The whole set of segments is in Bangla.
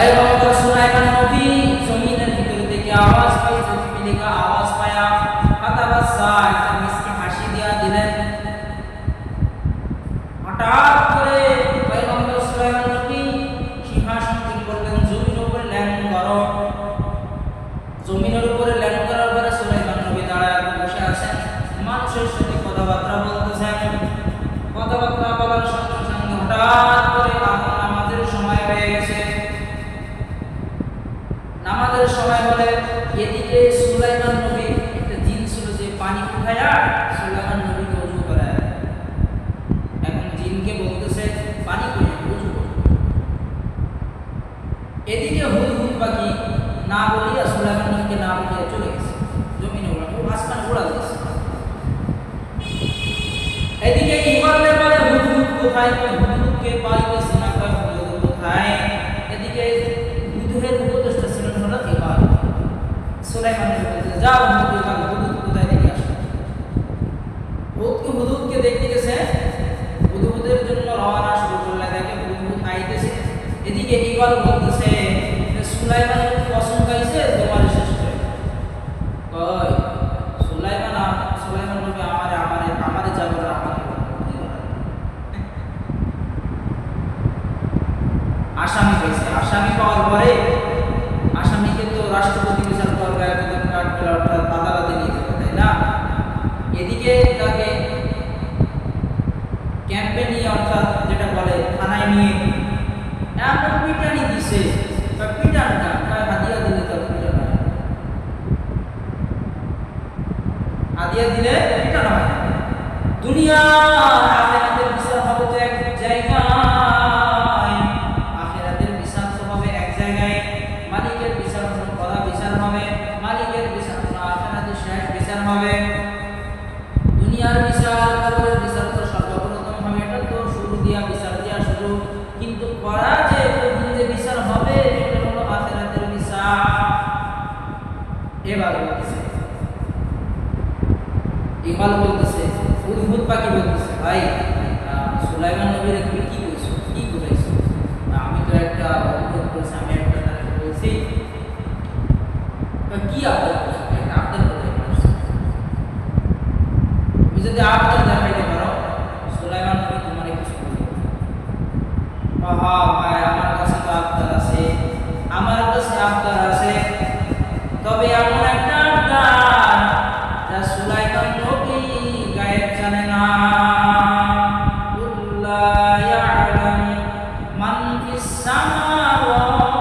পয়গম্বর সুলাইমান নবী জমিনের ভিতর থেকে আওয়াজ পাইছে, পিপিলিকা আওয়াজ পায়া ফাতাবাসসা একটা মিষ্টি হাসি দিয়া দিলেন। হঠাৎ করে পয়গম্বর সুলাইমান নবী সিংহাসন থেকে বললেন জমিনের উপরে ল্যান্ড করো। জমিনের উপরে ল্যান্ড করার পরে সুলাইমান নবী দাঁড়ায় বসে আছেন, মানুষের সাথে কথাবার্তা বলতেছেন। কথাবার্তা বলার সঙ্গে সঙ্গে হঠাৎ করে নামাজের সময় হয়ে গেছে। নামাজের সময় হলে এদিকে সুলাইমান নবী একটা জিন ছিল যে পানি উঠায়া সুলাইমান নবীকে ওযু করায়। এখন জিনকে বলতেছে পানি করে ওযু করো। এদিকে হুদহুদ পাখি না বলিয়া সুলাইমান নবীকে না বলিয়া চলে গেছে, জমিনে ওড়া আসমানে উড়া দিয়েছে। এদিকে ইমানের বলে হুদহুদ কোথায়, হুদহুদকে পাইতেছে না, হুদহুদ কোথায়। এদিকে হুদহুদের উপদেষ্টা ছিলেন হলো ইমান। সুলাইমান নবী বলতে যাও হুদহুদ কোথায় দেখে আসো। হুদহুদকে দেখতে গেছে, হুদহুদের জন্য রওনা শুরু করলে দেখে হুদহুদ আইতেছে। এদিকে ইবাল বলতেছে সুলাইমান নবী কসম খাইছে তোমার শেষ করে কই সুলাইমান নবী আমারে যাবে আসামি পাইছে। আসামি পাওয়ার পরে আসামিকে তো রাষ্ট্রপতি বিচার করবে, অর্থাৎ আদালতে নিয়ে যাবে, তাই না? এদিকে তাকে ক্যাম্পে নিয়ে, অর্থাৎ যেটা বলে থানায় নিয়ে এমন পিটানি দিছে, পিটানটা হাদিয়া দিলে তার পিটান হয়, হাদিয়া দিলে পিটান হয়। দুনিয়া আখিরাতের বিচার হবে তো এক জায়গায়, আখিরাতের বিচার তো হবে এক জায়গায়। মালিকের বিচার করা বিচার হবে, মালিকের বিচার আখিরাতের শেষ বিচার হবে। দুনিয়ার বিচার কবরের বিচার তো সর্বপ্রথম হবে, এটা তো শুরু দিয়া বিচার দিয়া শুরু, কিন্তু করা যে যে বিচার হবে এটা হলো আখিরাতের বিচার। এবার বলতেছে ইমাল বলতেছে হুদহুদ পাখি বলতেছে ভাই সুলাইমান নবীর তুমি কি কইছো, কি কইছো? আমি তো একটা অনুরোধ করেছি, আমি একটা তাকে বলছি কি আবদার করছো, একটা আবদার কোথায় করছো? তুমি যদি আবদার দেখাইতে পারো সুলাইমান নবী তোমার কিছু বলবে। ভাই আমার কাছে তো আবদার আছে, আমার কাছে আবদার আছে, তবে এমন একটা আবদার যা সুলাইমান নবী গায়েব জানে না। কুল্লা ইয়ালাম মান ফিস সামাওয়াতি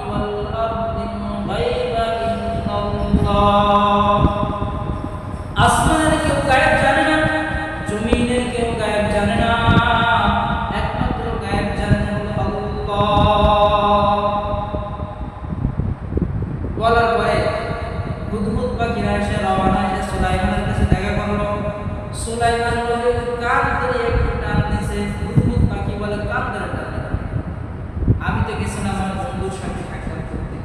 ওয়াল আরদি গায়বা ইল্লাল্লাহ। আসমানের কেউ গায়েব জানে না, জমিনের কেউ গায়েব জানে না, একমাত্র গায়েব জানেন হলো আল্লাহ। বলার পরে হুদহুদ পাখিরা এসে রওনা হয়ে সুলাইমানের কাছে দেখা করলো। সুলাইমান নবীর কান ধরে একটু টান দিছে, হুদহুদ পাখি বলে কান ধরে টান দিল, আমি তো গেছিলাম আমার বন্ধুর সাথে সাক্ষাৎ করতে।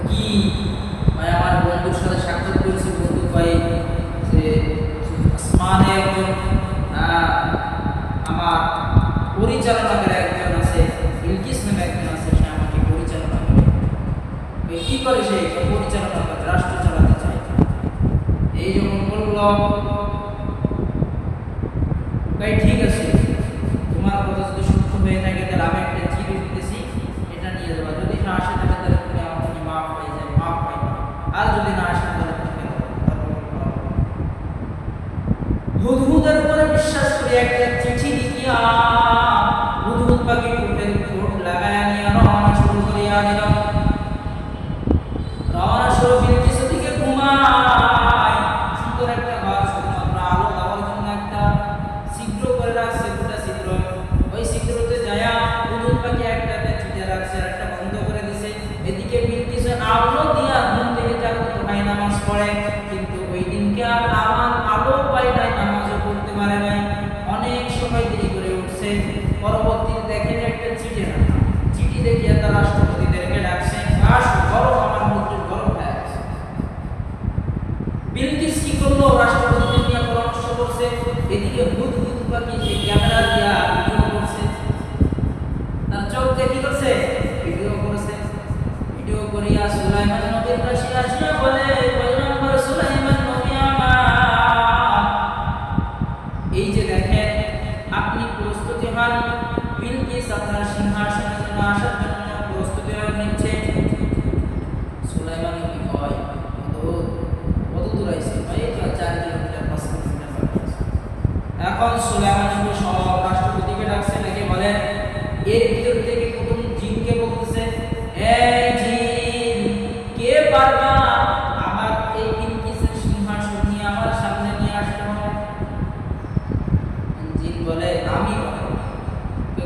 কি ভাই আমার বন্ধুর সাথে সাক্ষাৎ করেছি, বন্ধু ভাই যে আসমানে একজন আমার পরিচালনাকারী একজন আছে, বিলকিস নামে একজন আছে, সে আমাকে পরিচালনা করে। কি করে সে পরিচালনা করে, রাষ্ট্র চালাতে চায়। এই যখন বলল ভাই ঠিক আছে তোমার কথা যদি সত্য হয়ে থাকে তাহলে আমি একটা চিঠি দিতেছি, এটা নিয়ে যাবো, যদি না আসে থাকে তাহলে তুমি আমাকে মাফ হয়ে যাবে, মাফ পাই, আর যদি না আসে তাহলে হুদহুদের উপরে বিশ্বাস করে একটা চিঠি লিখিয়া হুদহুদ পাখি ঠোঁট লাগায়া নিয়ে রওনা শুরু করিয়া দিল। রওনা শুরু বিলকিস দিকে ঘুমায়, সুন্দর একটা ঘর, শুধুমাত্র আলো দেওয়ার জন্য একটা ছিদ্র করে রাখছে, দুটা ছিদ্র। ওই ছিদ্রতে যায়া হুদহুদ পাখি একটাতে চিঠি রাখছে আর একটা বন্ধ করে দিছে। এদিকে বিলকিস আলো দিয়া ঘুম থেকে জাগ্রত হয়, নামাজ পড়ে, কিন্তু ওই দিনকে আর আলো পায় নাই, নামাজও পড়তে পারে নাই, অনেক সময় দেরি করে উঠছে। পরবর্তীতে দেখেন একটা চিঠি রাখা, চিঠি দেখিয়া তার রাষ্ট্রপতিদেরকে ডাকছে, গরম আমার মধ্যে গরম হয়ে গেছে। বিলকিস কি করলো, রাষ্ট্রপতিদের নিয়ে পরামর্শ করছে। এদিকে হুদহুদ পাখি যে ক্যামেরা দিয়া ভিডিও করছে, তার চোখ দিয়ে কি করছে আসার জন্য প্রস্তুতি নিচ্ছে। সুলাইমান কি কয়, কত দূর আইছে ভাই? 4 কিলোমিটার 5 কিলোমিটার। এখন সুলাইমান নবী সব রাষ্ট্রপতিকে ডাকছে, নাকি বলেন এর ভিতর থেকে প্রথম জিনকে বলতেছে, এই জিন, কে পারবা আমার এই বিলকিসের সিংহাসন নিয়ে আমার সামনে নিয়ে আসতে হবে? জিন বলে, আমি পারবো।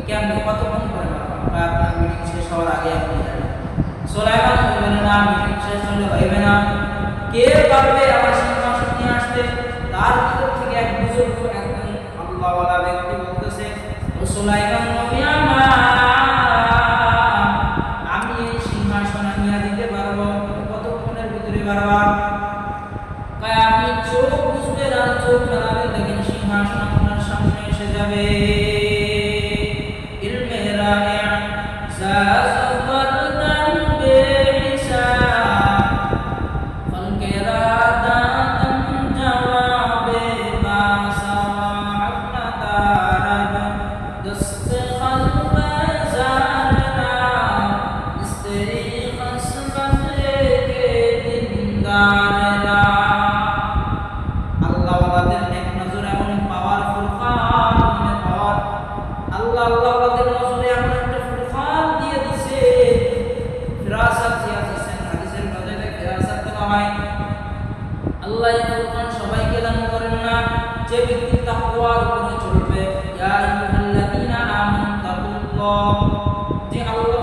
কেমন, কতক্ষণ করে পারবা? আপনার মিটিং শেষ হওয়ার আগে আপনি যাবেন। সুলাইমান বললেন, না, মিটিং শেষ হলে হইবে না। কে পারবে আমার সিংহাসন নিয়ে আসতে? তার ভিতর থেকে এক বুজুর্গ, একজন আল্লাহওয়ালা ব্যক্তি বলতেছে, ও সুলাইমান নবী আমার, আমি এই সিংহাসন নিয়ে দিতে পারবো। কতক্ষণের ভিতরে পারবা? কয়, আপনি চোখ বুঝবেন আর চোখ মেলাবেন, দেখেন সিংহাসন আপনার সামনে এসে যাবে। ইলমে রায় জাযবাতান বেহিসাব ফলকে রাদাতান জওয়াবে বাসা আপনা তারাব দস্ত কলব জারনা ইস্তেরি কসবত কে দিনদাররা। আল্লাহওয়ালাদের নেক নজর এমন পাওয়ারফুল, পাওয়ার। আল্লাহওয়ালাদের নজরে এমন একটা ফুরকান দিয়ে দিছে, ফিরাসাত দিয়ে দিয়েছেন। হাদিসের মধ্যে ফিরাসাত বলা হয়। আল্লাহ এই ফুরকান সবাইকে দান করেন না। যে ব্যক্তি তাকওয়ার উপরে চলবে, ইয়া আইয়ুহাল্লাযীনা আমানু তাকুল্লাহ, যে আল্লাহ